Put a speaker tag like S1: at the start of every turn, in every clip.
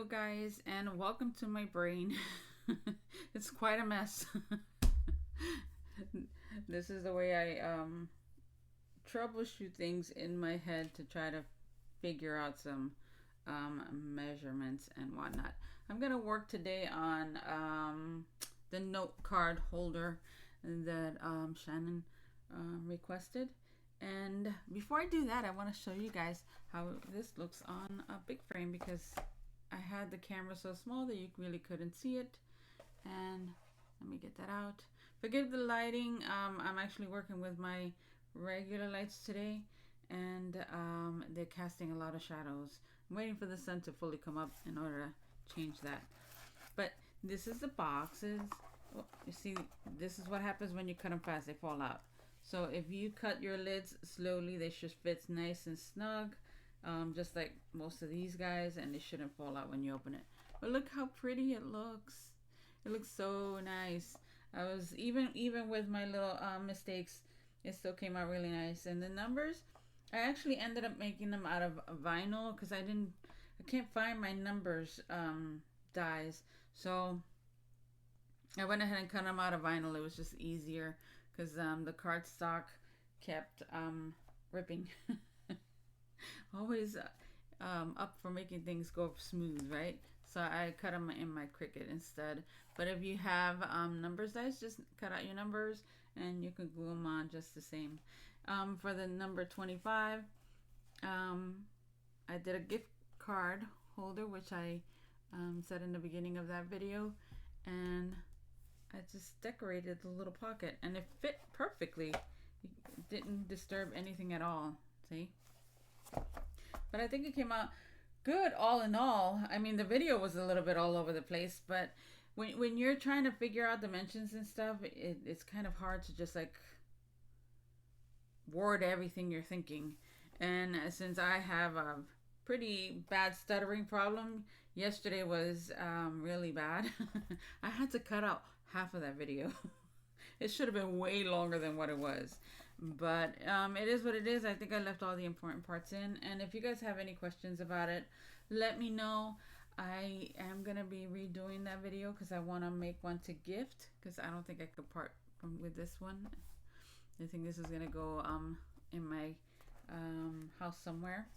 S1: Hello, guys, and welcome to my brain. It's quite a mess. This is the way I troubleshoot things in my head to try to figure out some measurements and whatnot. I'm gonna work today on the note card holder that Shannon requested. And before I do that, I want to show you guys how this looks on a big frame because I had the camera so small that you really couldn't see it. And let me get that out. Forgive the lighting. I'm actually working with my regular lights today, and they're casting a lot of shadows. I'm waiting for the sun to fully come up in order to change that. But this is the boxes. Oh, you see, this is what happens when you cut them fast. They fall out. So if you cut your lids slowly, they should fit nice and snug, just like most of these guys, and they shouldn't fall out when you open it. But look how pretty it looks. It looks so nice. I was even with my little mistakes, it still came out really nice. And the numbers, I actually ended up making them out of vinyl because I can't find my numbers dies. So I went ahead and cut them out of vinyl. It was just easier because the cardstock kept ripping. Always up for making things go smooth, right? So I cut them in my Cricut instead. But if you have numbers dies, just cut out your numbers and you can glue them on just the same. For the number 25, I did a gift card holder, which I said in the beginning of that video, and I just decorated the little pocket, and it fit perfectly. It didn't disturb anything at all. See? But I think it came out good all in all. I mean, the video was a little bit all over the place, but when you're trying to figure out dimensions and stuff, it's kind of hard to just like word everything you're thinking. And since I have a pretty bad stuttering problem, yesterday was really bad. I had to cut out half of that video. It should have been way longer than what it was. But it is what it is. I think I left all the important parts in. And if you guys have any questions about it, let me know. I am going to be redoing that video because I want to make one to gift because I don't think I could part with this one. I think this is going to go in my house somewhere.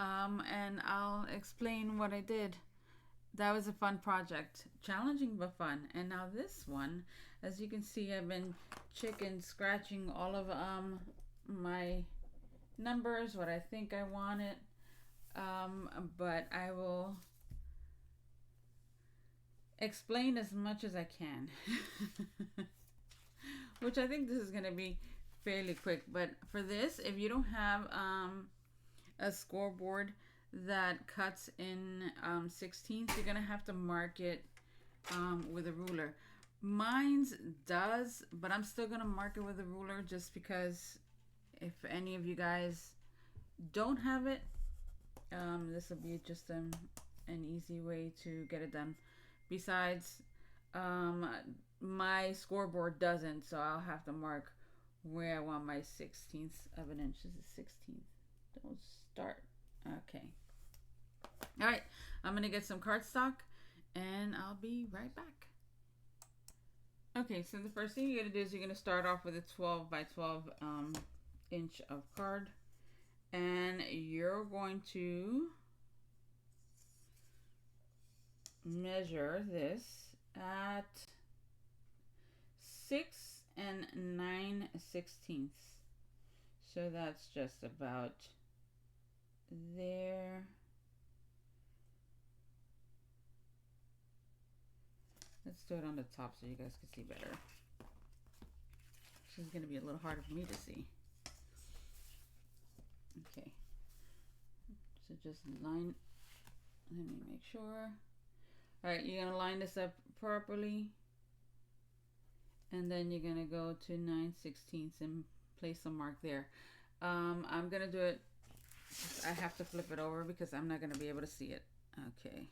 S1: And I'll explain what I did. That was a fun project, challenging but fun. And now this one, as you can see, I've been chicken scratching all of my numbers, what I think I want it. But I will explain as much as I can. Which I think this is going to be fairly quick. But for this, if you don't have a scoreboard that cuts in 16ths, you're gonna have to mark it with a ruler. Mine's does, but I'm still gonna mark it with a ruler just because if any of you guys don't have it, this will be just an easy way to get it done. Besides, my scoreboard doesn't, so I'll have to mark where I want my 16ths of an inch. This is 16th. Don't start. Okay. All right. I'm going to get some cardstock and I'll be right back. Okay. So the first thing you're going to do is you're going to start off with a 12 by 12 inch of card. And you're going to measure this at 6 9/16. So that's just about there. Let's do it on the top so you guys can see better. This is going to be a little harder for me to see. Okay. So just line. Let me make sure. Alright, you're going to line this up properly. And then you're going to go to 9/16 and place a mark there. I'm going to do it. I have to flip it over because I'm not going to be able to see it. Okay.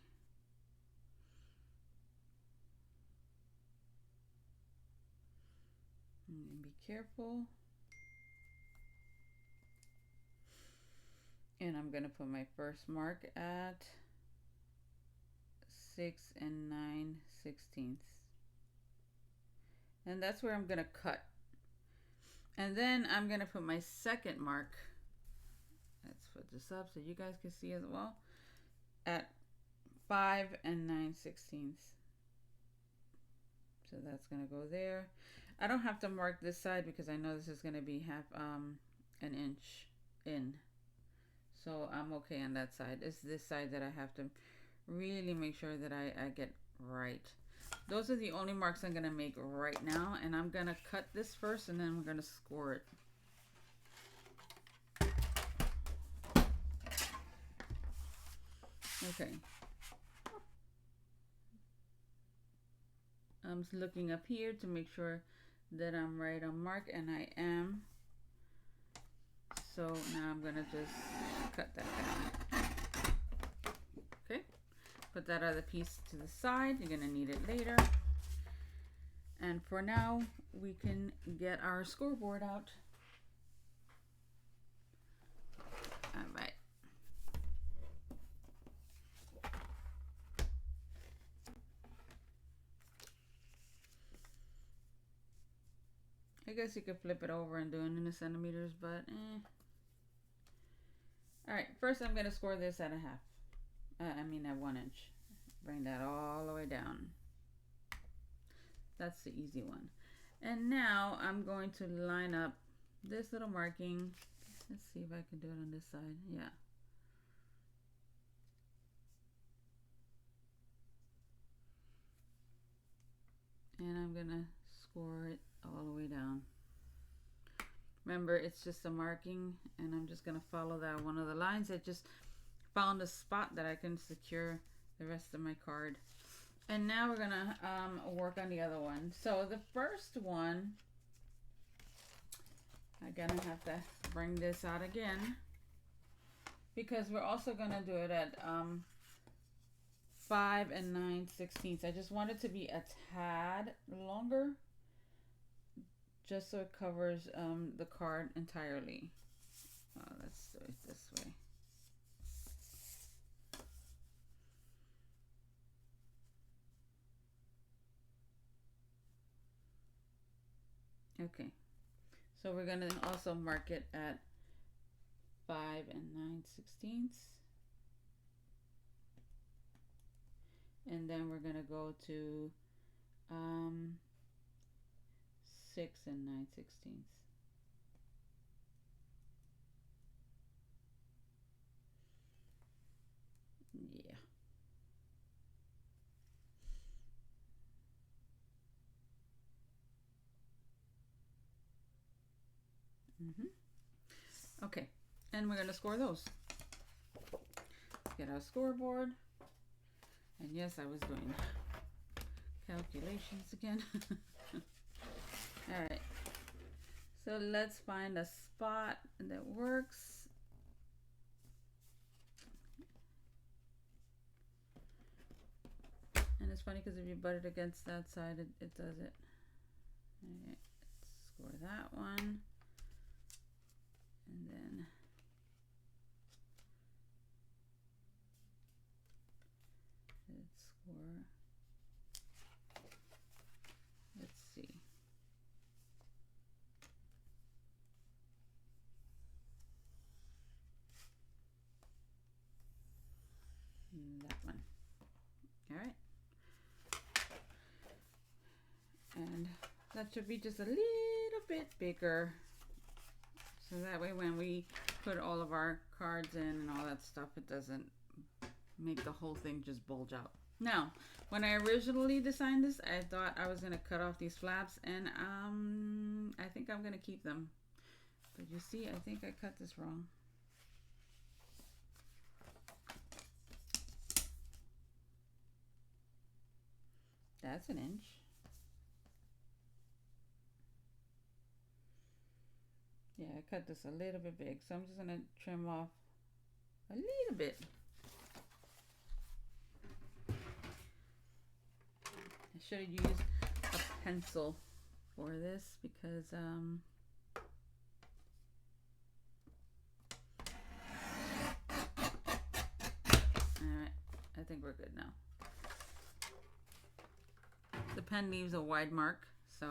S1: And be careful. And I'm going to put my first mark at 6 and 9/16. And that's where I'm going to cut. And then I'm going to put my second mark. Let's put this up so you guys can see as well. At 5 and 9/16. So that's going to go there. I don't have to mark this side because I know this is going to be half an inch in. So I'm okay on that side. It's this side that I have to really make sure that I get right. Those are the only marks I'm going to make right now. And I'm going to cut this first and then we're going to score it. Okay. I'm just looking up here to make sure that I'm right on mark, and I am. So now I'm going to just cut that down. Okay. Put that other piece to the side. You're going to need it later. And for now, we can get our scoreboard out. All right. I guess you could flip it over and do it in the centimeters, but Alright, first I'm going to score this at a half. At 1 inch. Bring that all the way down. That's the easy one. And now I'm going to line up this little marking. Let's see if I can do it on this side. Yeah. And I'm going to score it all the way down. Remember, it's just a marking, and I'm just going to follow that one of the lines. I just found a spot that I can secure the rest of my card. And now we're going to work on the other one. So the first one, I'm going to have to bring this out again, because we're also going to do it at 5 and 9/16. I just want it to be a tad longer, just so it covers the card entirely. Let's do it this way. Okay, so we're going to also mark it at 5 and 9/16. And then we're going to go to 6 and 9/16. Yeah. Okay, and we're going to score those. Get our scoreboard. And yes, I was doing calculations again. Alright, so let's find a spot that works. And it's funny because if you butt it against that side, it does it. Alright, let's score that one. And then let's score, let's see. That one. All right. And that should be just a little bit bigger. So that way when we put all of our cards in and all that stuff, it doesn't make the whole thing just bulge out. Now, when I originally designed this, I thought I was going to cut off these flaps, and I think I'm going to keep them. But you see, I think I cut this wrong. That's an inch. Yeah, I cut this a little bit big, so I'm just going to trim off a little bit. I should have used a pencil for this because alright, I think we're good now. The pen leaves a wide mark, so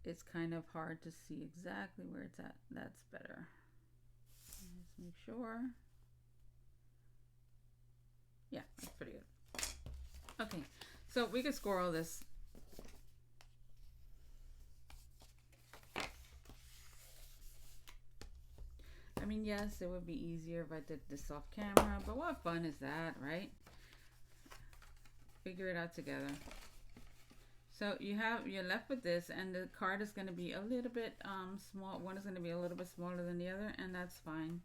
S1: it's kind of hard to see exactly where it's at. That's better. Let's make sure. Yeah, that's pretty good. Okay, so we could score all this. I mean, yes, it would be easier if I did this off camera, but what fun is that, right? Figure it out together. So you're left with this, and the card is going to be a little bit small. One is going to be a little bit smaller than the other, and that's fine.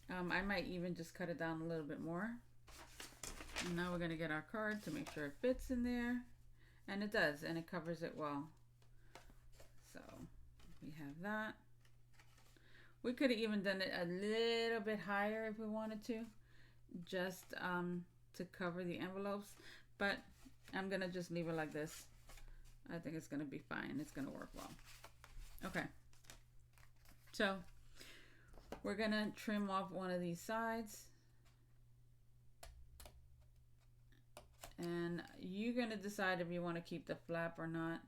S1: I might even just cut it down a little bit more. And now we're going to get our card to make sure it fits in there, and it does, and it covers it well. So we have that. We could have even done it a little bit higher if we wanted to, just to cover the envelopes, but I'm gonna just leave it like this. I think it's gonna be fine. It's gonna work well. Okay, so we're gonna trim off one of these sides, and you're gonna decide if you want to keep the flap or not.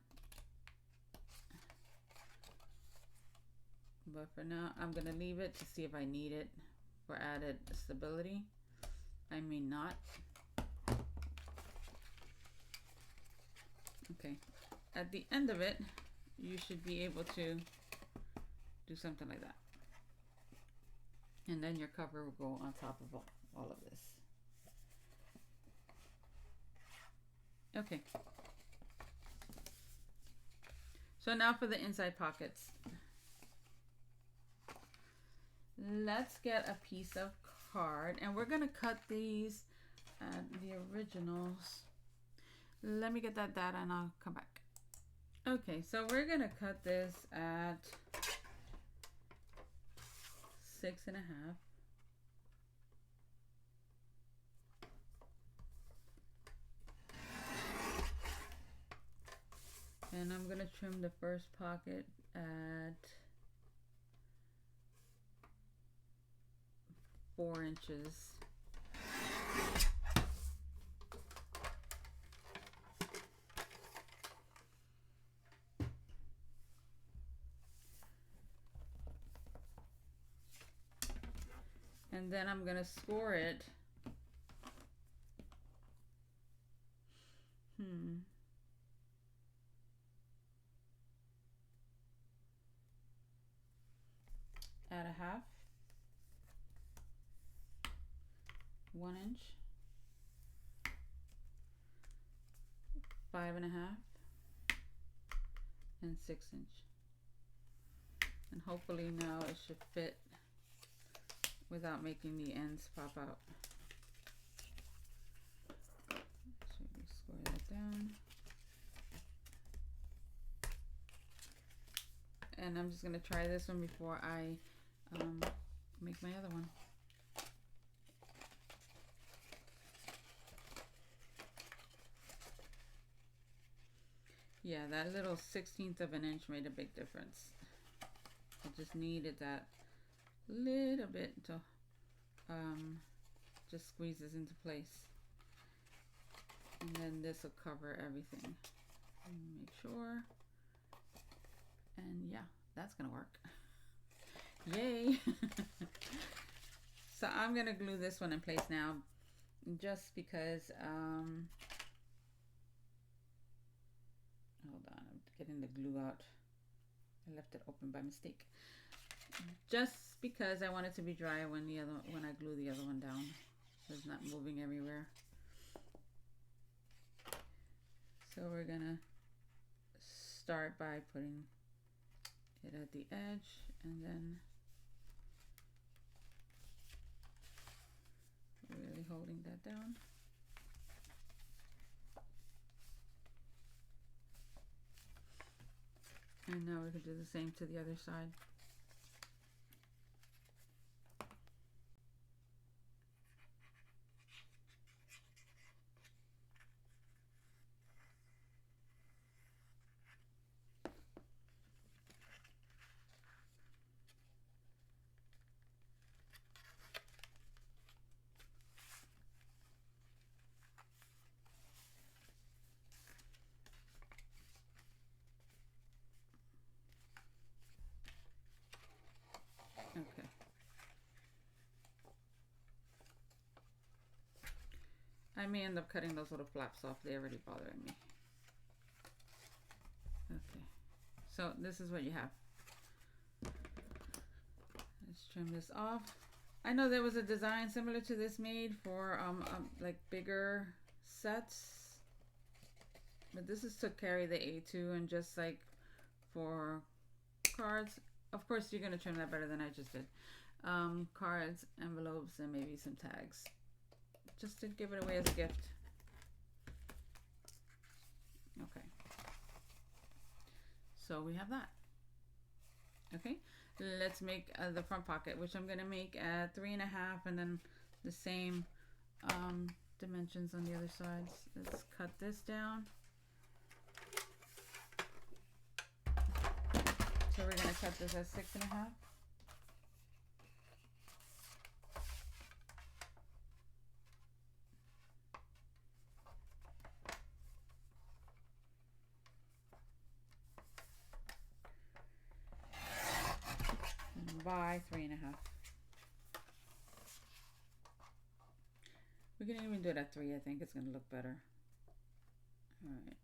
S1: But for now, I'm gonna leave it to see if I need it for added stability. I may not. Okay, at the end of it, you should be able to do something like that. And then your cover will go on top of all of this. Okay. So now for the inside pockets. Let's get a piece of card, and we're gonna cut these at the originals. Let me get that data and I'll come back. Okay, so we're gonna cut this at 6.5. And I'm gonna trim the first pocket at 4 inches. And then I'm gonna score it. At a half. 1 inch, 5.5, and 6 inch. And hopefully now it should fit without making the ends pop out. So we score that down. And I'm just gonna try this one before I make my other one. Yeah, that little 1/16 of an inch made a big difference. I just needed that little bit to just squeeze this into place. And then this will cover everything. Make sure. And yeah, that's gonna work. Yay! So I'm gonna glue this one in place now, just because hold on, I'm getting the glue out. I left it open by mistake. Just because I want it to be dry when I glue the other one down, so it's not moving everywhere. So we're gonna start by putting it at the edge, and then really holding that down. And now we can do the same to the other side. I may end up cutting those little flaps off. They're already bothering me. Okay, so this is what you have. Let's trim this off. I know there was a design similar to this made for like bigger sets, but this is to carry the A2 and just like for cards. Of course, you're gonna trim that better than I just did. Cards, envelopes, and maybe some tags, just to give it away as a gift. Okay, so we have that. Okay, let's make the front pocket, which I'm gonna make at 3.5, and then the same dimensions on the other sides. Let's cut this down. So we're gonna cut this at 6.5. By 3.5. We can even do it at 3. I think it's going to look better. All right.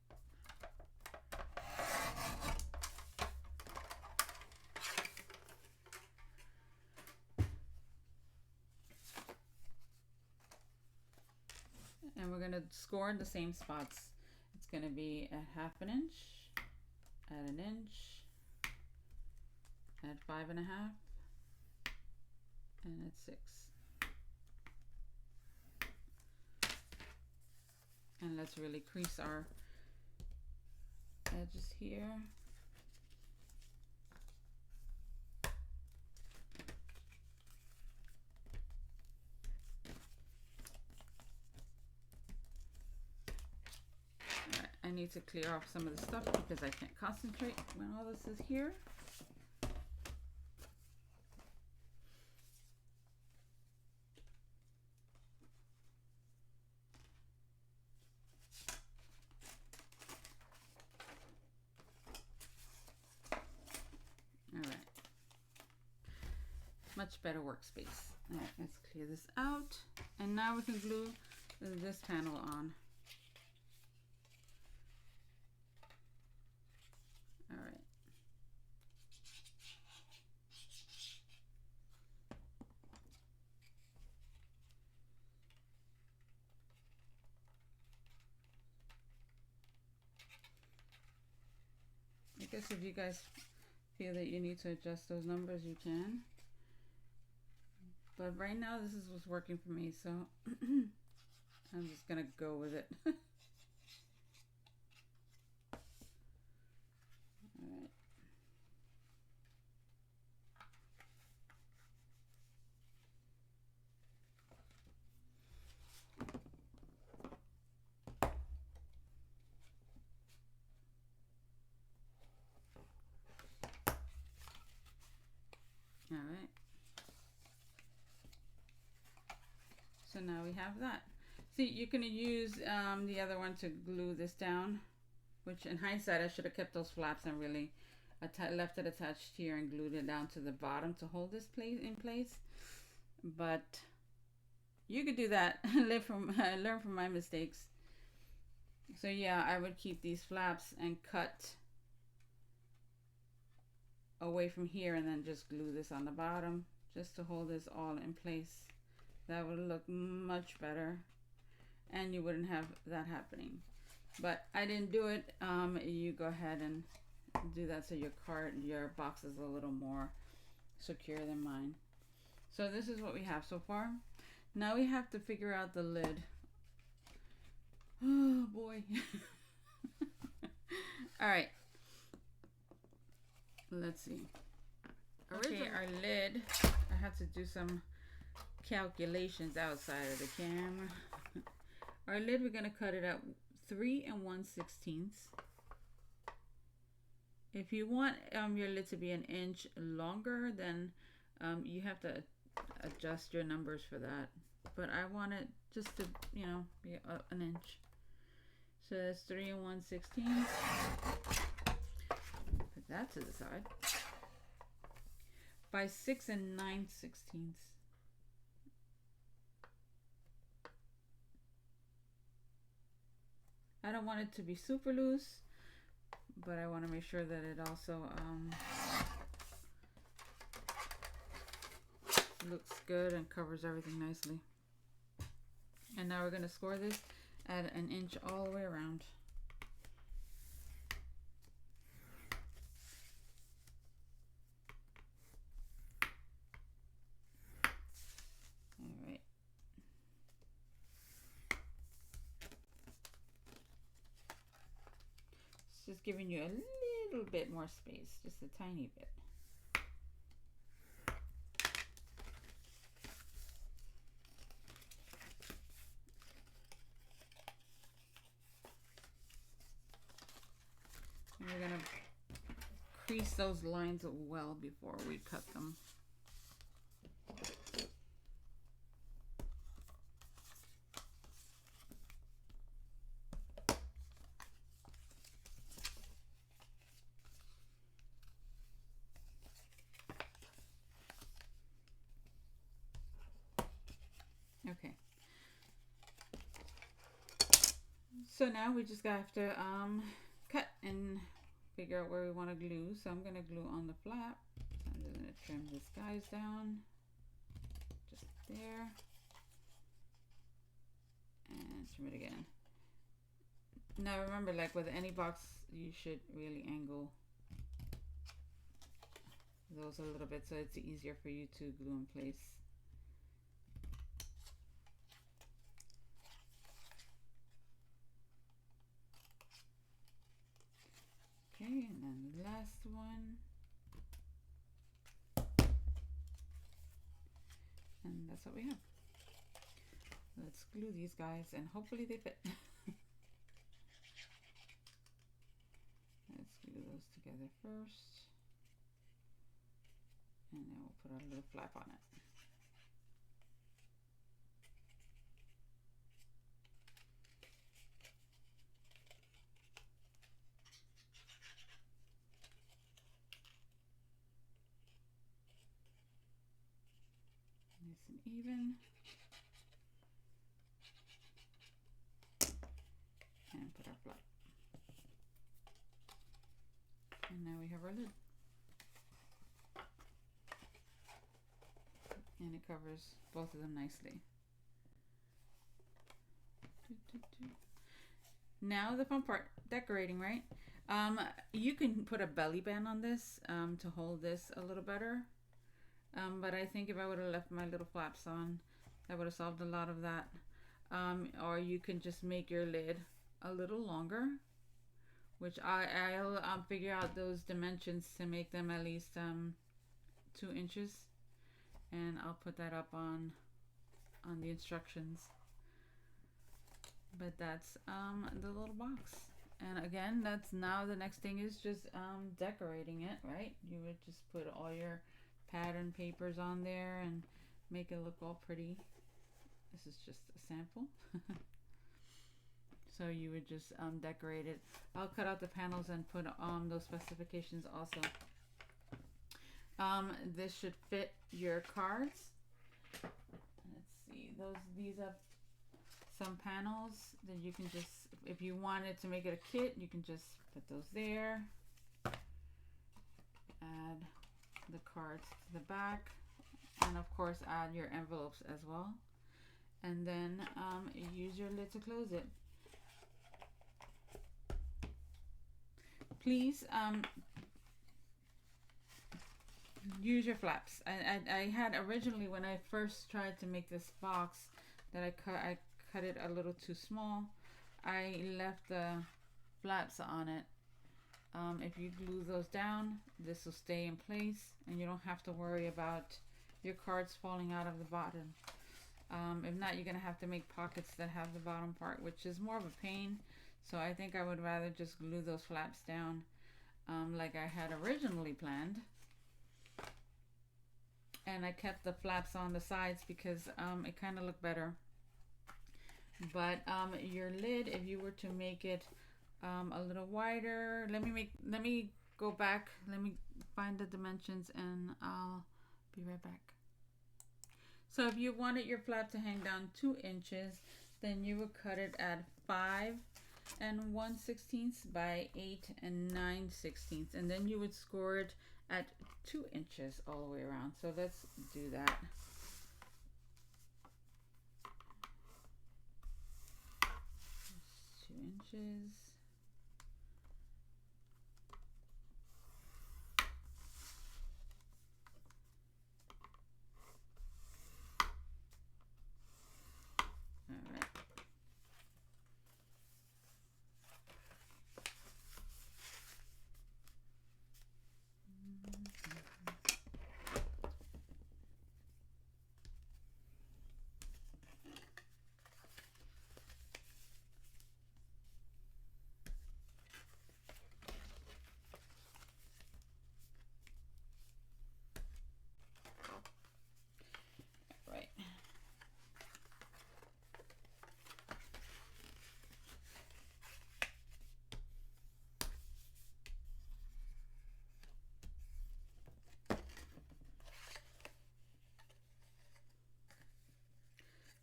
S1: And we're going to score in the same spots. It's going to be at 1/2 inch, at 1 inch, at 5.5, and at 6. And let's really crease our edges here. Alright, I need to clear off some of the stuff because I can't concentrate when all this is here. Much better workspace. All right, let's clear this out. And now we can glue this panel on. All right. I guess if you guys feel that you need to adjust those numbers, you can. But right now, this is what's working for me, so I'm just gonna go with it. Alright. Alright. So now we have that. See, you can use the other one to glue this down, which in hindsight I should have kept those flaps and really left it attached here and glued it down to the bottom to hold this in place. But you could do that and learn from my mistakes. So yeah, I would keep these flaps and cut away from here and then just glue this on the bottom just to hold this all in place. That would look much better and you wouldn't have that happening. But I didn't do it. You go ahead and do that so your box is a little more secure than mine. So this is what we have so far. Now we have to figure out the lid. Oh boy. All right. Let's see. Okay, our lid. I had to do some calculations outside of the camera. Our lid, we're gonna cut it at 3 1/16. If you want your lid to be 1 inch longer, then you have to adjust your numbers for that. But I want it just to, you know, be 1 inch. So that's 3 1/16. Put that to the side. By 6 9/16. I don't want it to be super loose, but I want to make sure that it also looks good and covers everything nicely. And now we're going to score this at 1 inch all the way around. All right. It's just giving you a little bit more space, just a tiny bit. And we're going to crease those lines well before we cut them. Okay. So now we just have to cut and figure out where we want to glue. So I'm going to glue on the flap. So I'm just going to trim this guys down. Just there. And trim it again. Now remember, like with any box, you should really angle those a little bit so it's easier for you to glue in place. Okay, and then the last one. And that's what we have. Let's glue these guys and hopefully they fit. Let's glue those together first. And then we'll put a little flap on it. Nice and even. And put our flap. And now we have our lid. And it covers both of them nicely. Now the fun part, decorating, right? You can put a belly band on this to hold this a little better. But I think if I would have left my little flaps on, that would have solved a lot of that. Or you can just make your lid a little longer, which I'll figure out those dimensions to make them at least 2 inches, and I'll put that up on the instructions. But that's the little box. And again, that's now the next thing is just decorating it, right? You would just put all your pattern papers on there and make it look all pretty. This is just a sample. So you would just decorate it. I'll cut out the panels and put those specifications also. This should fit your cards. Let's see, these are some panels that you can just, if you wanted to make it a kit, you can just put those there. Add the cards to the back, and of course add your envelopes as well, and then use your lid to close it. Please use your flaps. I had originally, when I first tried to make this box, that I cut it a little too small. I left the flaps on it. If you glue those down, this will stay in place and you don't have to worry about your cards falling out of the bottom. If not, you're gonna have to make pockets that have the bottom part, which is more of a pain. So I think I would rather just glue those flaps down like I had originally planned. And I kept the flaps on the sides because it kind of looked better. But your lid, if you were to make it a little wider, let me go back, let me find the dimensions, and I'll be right back. So if you wanted your flap to hang down 2 inches, then you would cut it at 5 and 1/16 by 8 and 9/16, and then you would score it at 2 inches all the way around. So let's do that. That's 2 inches. All right. Right.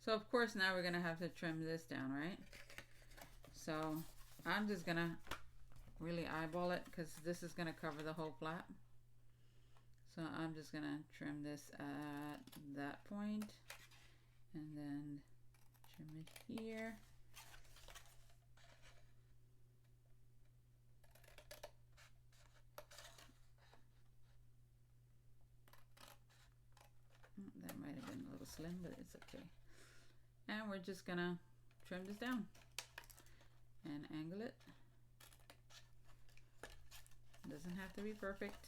S1: So of course now we're gonna have to trim this down, right? So I'm just gonna really eyeball it because this is gonna cover the whole flap. So I'm just gonna trim this at that point and then trim it here. That might have been a little slim, but it's okay. And we're just gonna trim this down and angle it. Doesn't have to be perfect.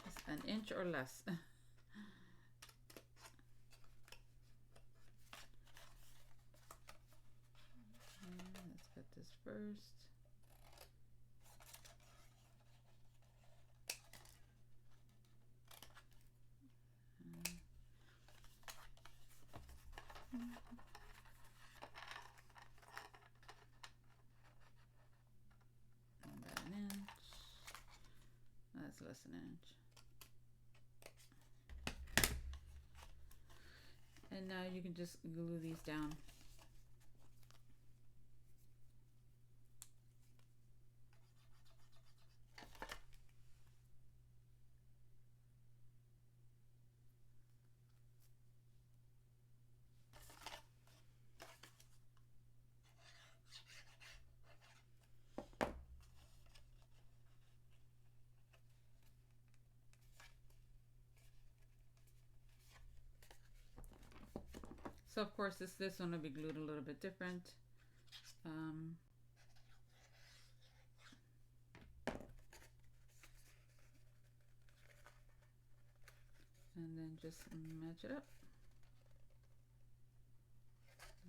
S1: Just an inch or less. Let's cut this first. About an inch. That's less than an inch. And now you can just glue these down. So of course this one will be glued a little bit different. And then just match it up.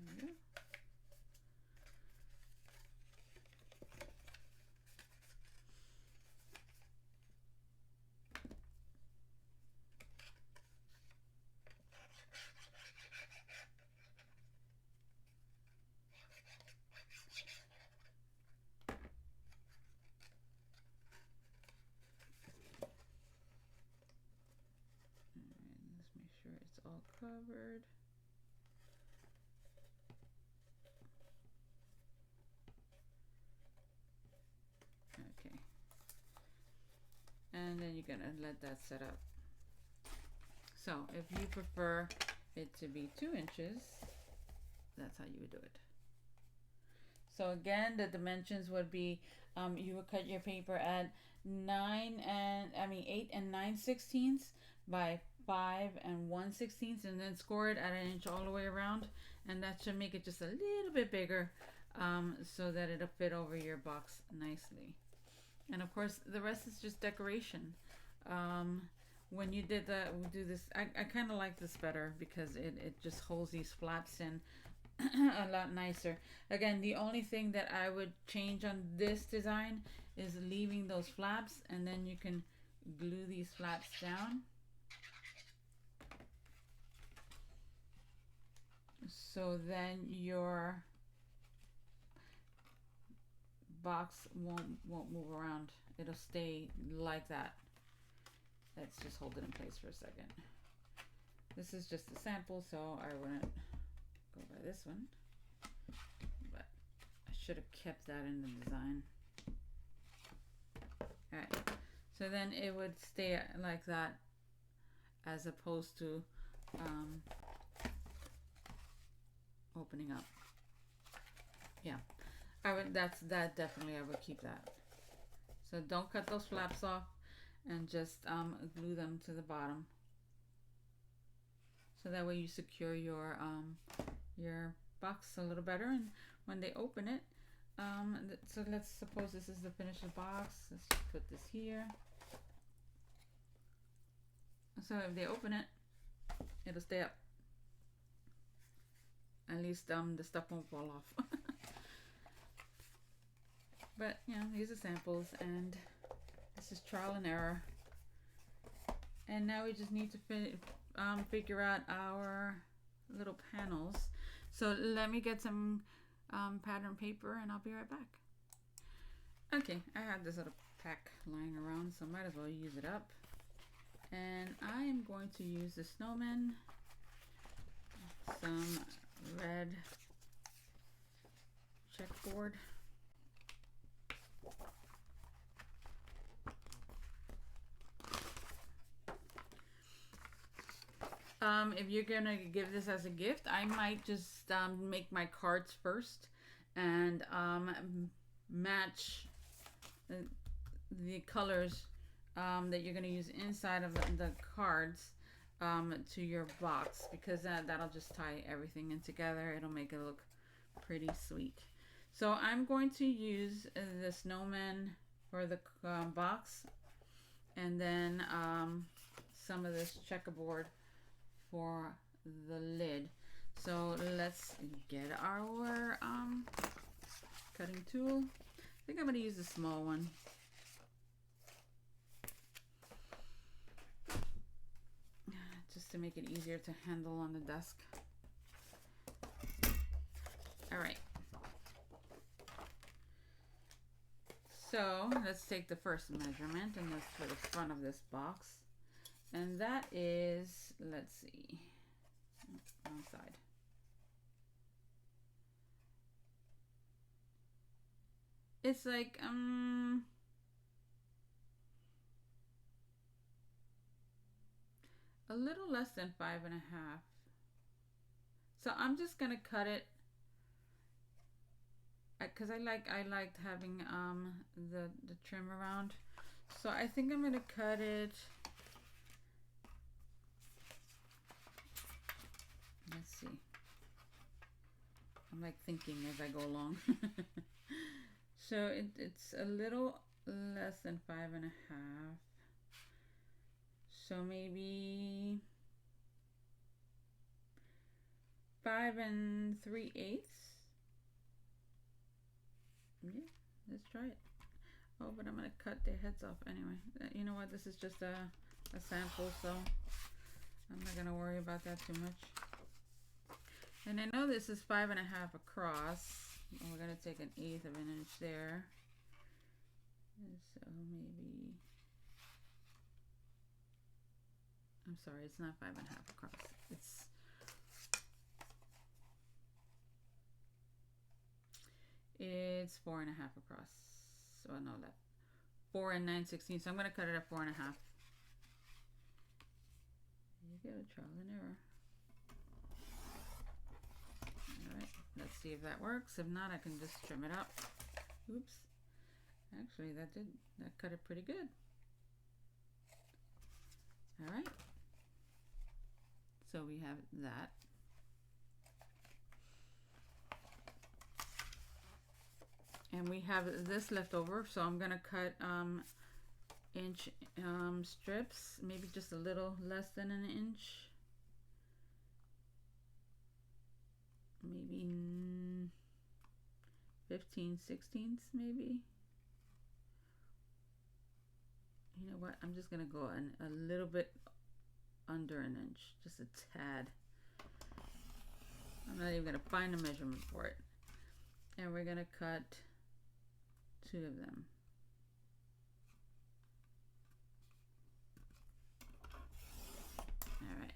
S1: There we go. Let's make sure it's all covered. Okay. And then you're gonna let that set up. So if you prefer it to be 2 inches, that's how you would do it. So again, the dimensions would be, you would cut your paper at 8 and 9/16 by 5 and 1/16, and then score it at an inch all the way around, and that should make it just a little bit bigger, so that it'll fit over your box nicely. And of course the rest is just decoration. When you did that, we'll do this. I kind of like this better because it just holds these flaps in a lot nicer. Again, the only thing that I would change on this design is leaving those flaps, and then you can glue these flaps down so then your box won't move around. It'll stay like that. Let's just hold it in place for a second. This is just a sample, so I wouldn't go by this one. but I should have kept that in the design. Alright, so then it would stay like that as opposed to opening up. Yeah, that definitely I would keep that. So don't cut those flaps off and just glue them to the bottom. So that way you secure your box a little better, and when they open it, so let's suppose this is the finished box. Let's just put this here. So if they open it, it'll stay up. At least the stuff won't fall off. But you know, these are samples, and this is trial and error. And now we just need to figure out our little panels. So let me get some pattern paper and I'll be right back. Okay, I have this little pack lying around, so might as well use it up. And I am going to use the snowman, some red checkboard, if you're gonna give this as a gift, I might just make my cards first and match the colors that you're gonna use inside of the cards to your box, because that'll just tie everything in together. It'll make it look pretty sweet. So I'm going to use the snowman for the box, and then some of this checkerboard for the lid. So let's get our cutting tool. I think I'm going to use a small one. Just to make it easier to handle on the desk. Alright. So let's take the first measurement, and that's for the front of this box. And that is, let's see, wrong side. It's like, a little less than 5.5. So I'm just gonna cut it, because I liked having the trim around. So I think I'm gonna cut it. Let's see. I'm like thinking as I go along. So it's a little less than 5.5. So maybe 5 3/8. Yeah, let's try it. Oh, but I'm gonna cut their heads off anyway. You know what? This is just a sample, so I'm not gonna worry about that too much. And I know this is 5.5 across. And we're gonna take 1/8 of an inch there. And so maybe, I'm sorry, it's not 5.5 across. It's 4.5 across. So no, that 4 9/16. So I'm gonna cut it at 4.5. There you go, trial and error. Alright, let's see if that works. If not, I can just trim it up. Oops. Actually, that cut it pretty good. Alright. So we have that. And we have this left over, so I'm gonna cut inch strips, maybe just a little less than an inch. Maybe 15/16 maybe. You know what? I'm just gonna go a little bit under an inch, just a tad. I'm not even gonna find a measurement for it. And we're gonna cut 2 of them. All right.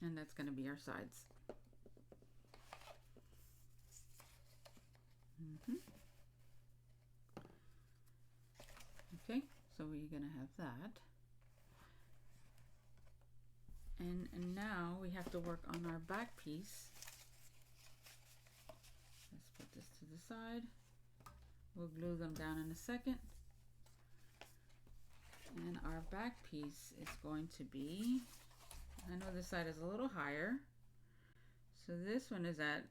S1: And that's going to be our sides. Okay, so we're going to have that. And now we have to work on our back piece. Let's put this to the side. We'll glue them down in a second. And our back piece is going to be, I know this side is a little higher. So this one is at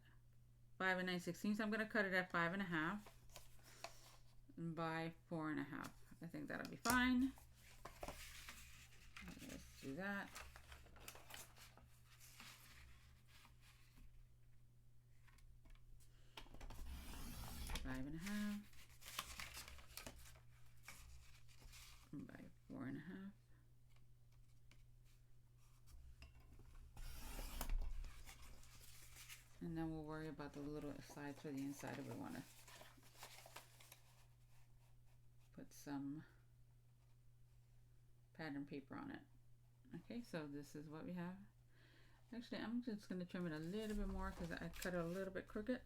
S1: 5 9/16. I'm going to cut it at 5 1/2 by 4 1/2. I think that'll be fine. Let's do that. Five and a half by 4 1/2. And then we'll worry about the little sides for the inside if we want to put some pattern paper on it. Okay, so this is what we have. Actually, I'm just going to trim it a little bit more because I cut it a little bit crooked.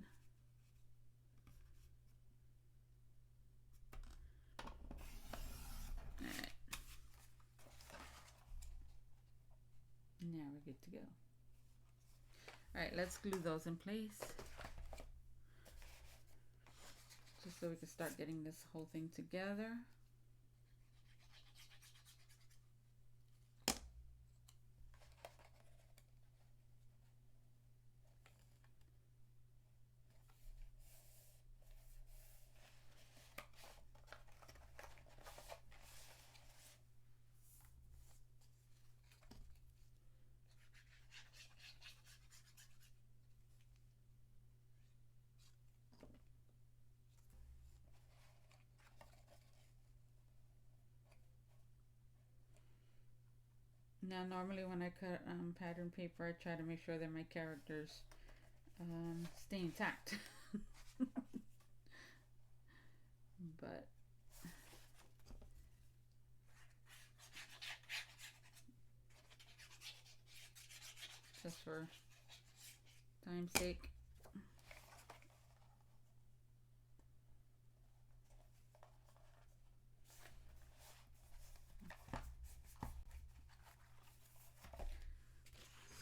S1: Alright. Now we're good to go. Alright, let's glue those in place. Just so we can start getting this whole thing together. Now normally when I cut pattern paper, I try to make sure that my characters stay intact. But just for time's sake.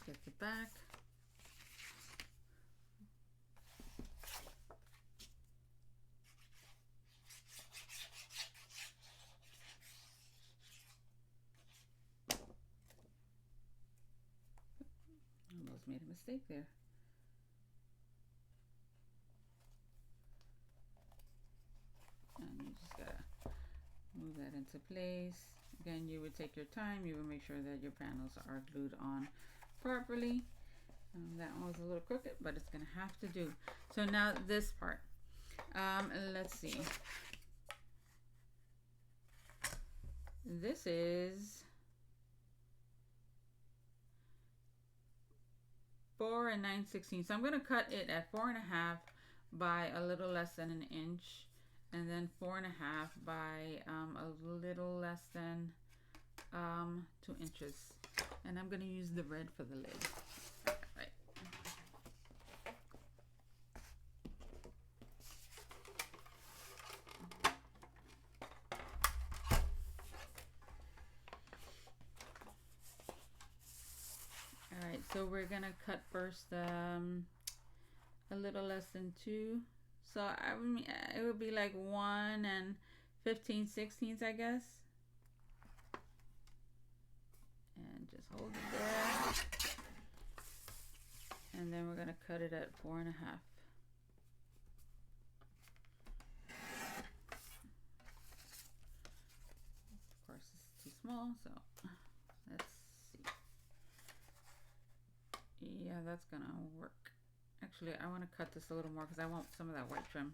S1: Let's get the back. Almost made a mistake there. And you just gotta move that into place. Again, you would take your time. You would make sure that your panels are glued on properly. That one was a little crooked, but it's gonna have to do. So now this part. Let's see. This is 4 9/16. So I'm gonna cut it at 4 1/2 by a little less than an inch, and then 4 1/2 by a little less than 2 inches. And I'm gonna use the red for the lid. Right. Alright, so we're gonna cut first a little less than 2. So I mean, it would be like 1 15/16, I guess. And just hold it there. And then we're gonna cut it at 4 1/2. Of course, it's too small, so let's see. Yeah, that's gonna work. Actually, I want to cut this a little more because I want some of that white trim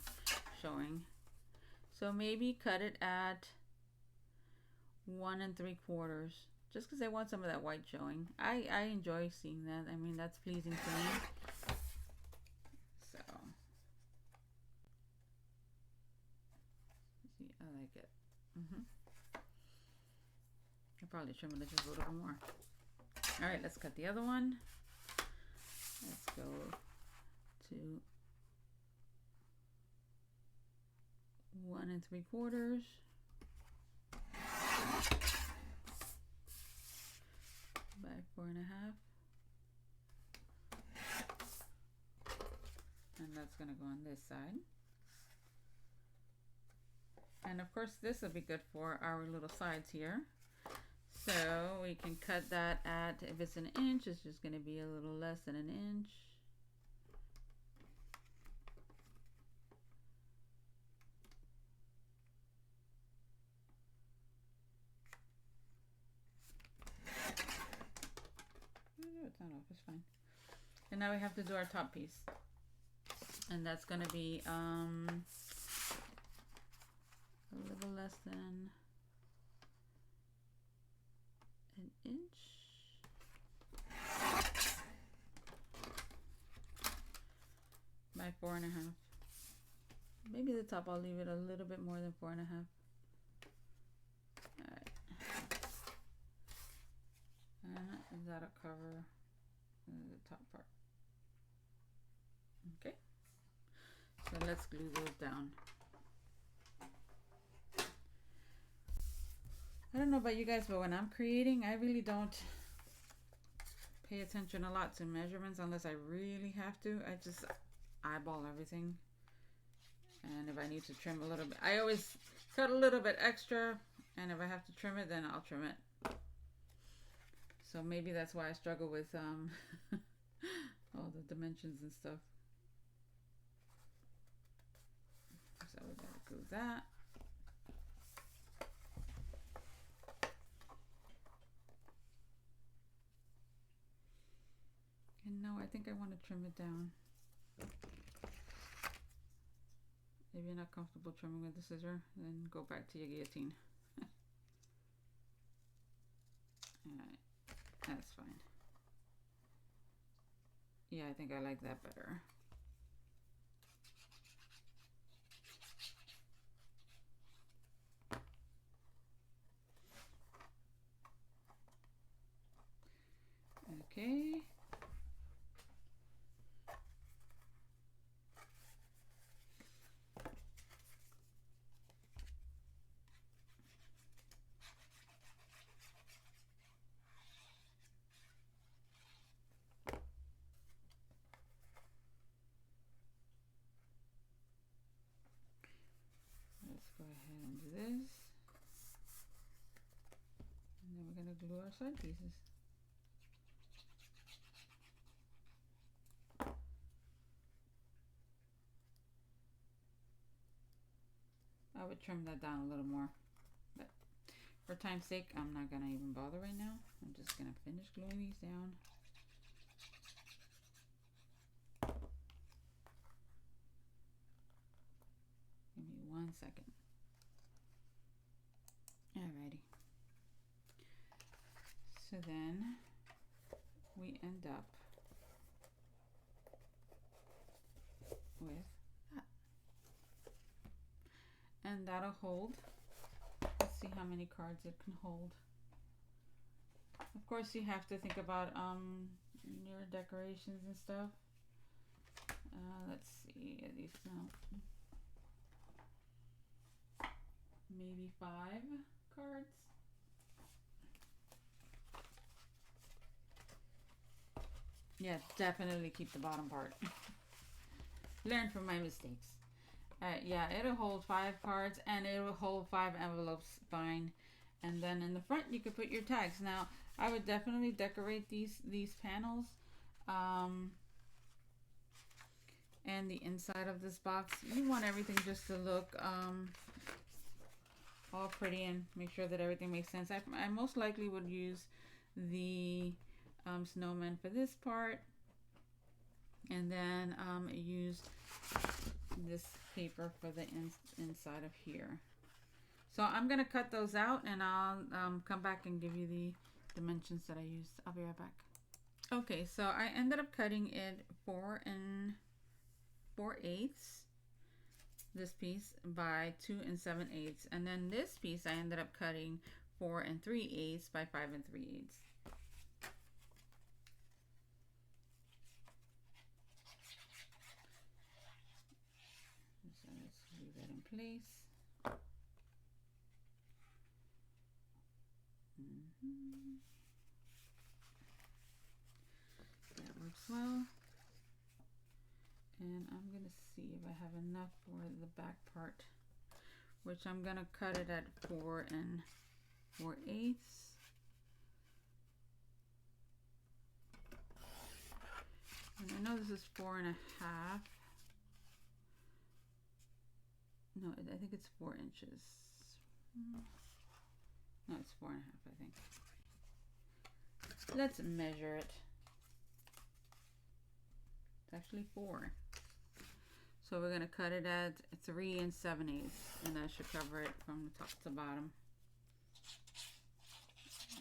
S1: showing. So maybe cut it at 1 3/4, just because I want some of that white showing. I enjoy seeing that. I mean, that's pleasing to me. So, see, I like it. I'll probably trim it just a little bit more. All right, let's cut the other one. go to 1 3/4 by 4.5, and that's going to go on this side. And of course this will be good for our little sides here. So we can cut that at, if it's an inch, it's just going to be a little less than an inch. It's not off, it's fine. And now we have to do our top piece. And that's going to be a little less than an inch. By 4.5. Maybe the top I'll leave it a little bit more than 4.5. Alright. And that'll cover the top part. Okay. So let's glue those down. I don't know about you guys, but when I'm creating, I really don't pay attention a lot to measurements unless I really have to. I just eyeball everything. And if I need to trim a little bit, I always cut a little bit extra, and if I have to trim it, then I'll trim it. So maybe that's why I struggle with all the dimensions and stuff. So we gotta glue that. And no, I think I want to trim it down. If you're not comfortable trimming with the scissor, then go back to your guillotine. Alright, that's fine. Yeah, I think I like that better. Okay. Let's go ahead and do this. And then we're going to glue our side pieces. I would trim that down a little more, but for time's sake, I'm not going to even bother right now. I'm just going to finish gluing these down. Give me 1 second. Alrighty. So then we end up with that. And that'll hold. Let's see how many cards it can hold. Of course, you have to think about your decorations and stuff. Let's see, at least maybe 5 cards. Yeah, definitely keep the bottom part. Learn from my mistakes. Yeah, it'll hold 5 cards and it will hold 5 envelopes fine. And then in the front you could put your tags. Now I would definitely decorate these panels and the inside of this box. You want everything just to look all pretty and make sure that everything makes sense. I most likely would use the snowman for this part, and then use this paper for the inside of here. So I'm gonna cut those out, and I'll come back and give you the dimensions that I used. I'll be right back. Okay, so I ended up cutting it 4 4/8, this piece, by 2 7/8, and then this piece I ended up cutting 4 3/8 by 5 3/8. place. That works well. And I'm going to see if I have enough for the back part, which I'm going to cut it at 4 4/8. And I know this is 4 1/2. No, I think it's 4 inches. No, it's 4 1/2, I think. Let's measure it. It's actually 4. So we're going to cut it at 3 7/8, and that should cover it from the top to bottom.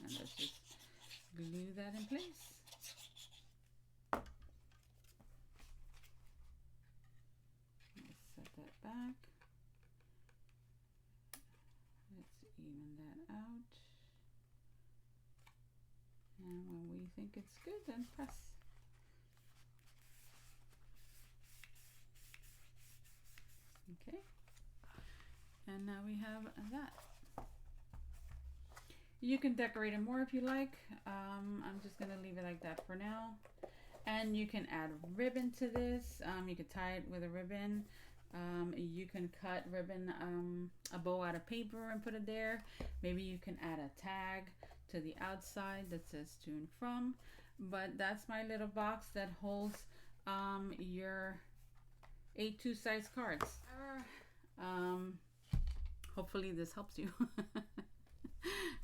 S1: And let's just glue that in place. Let's set that back. Let's even that out. And when we think it's good, then press. Okay. And now we have that. You can decorate it more if you like. I'm just going to leave it like that for now. And you can add ribbon to this. You can tie it with a ribbon. You can cut ribbon, a bow out of paper and put it there. Maybe you can add a tag to the outside that says to and from. But that's my little box that holds your A2 size cards. Hopefully this helps you.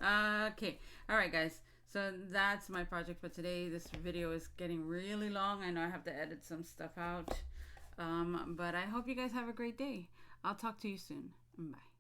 S1: Okay, all right guys, so that's my project for today. This video is getting really long. I know I have to edit some stuff out, but I hope you guys have a great day. I'll talk to you soon. Bye.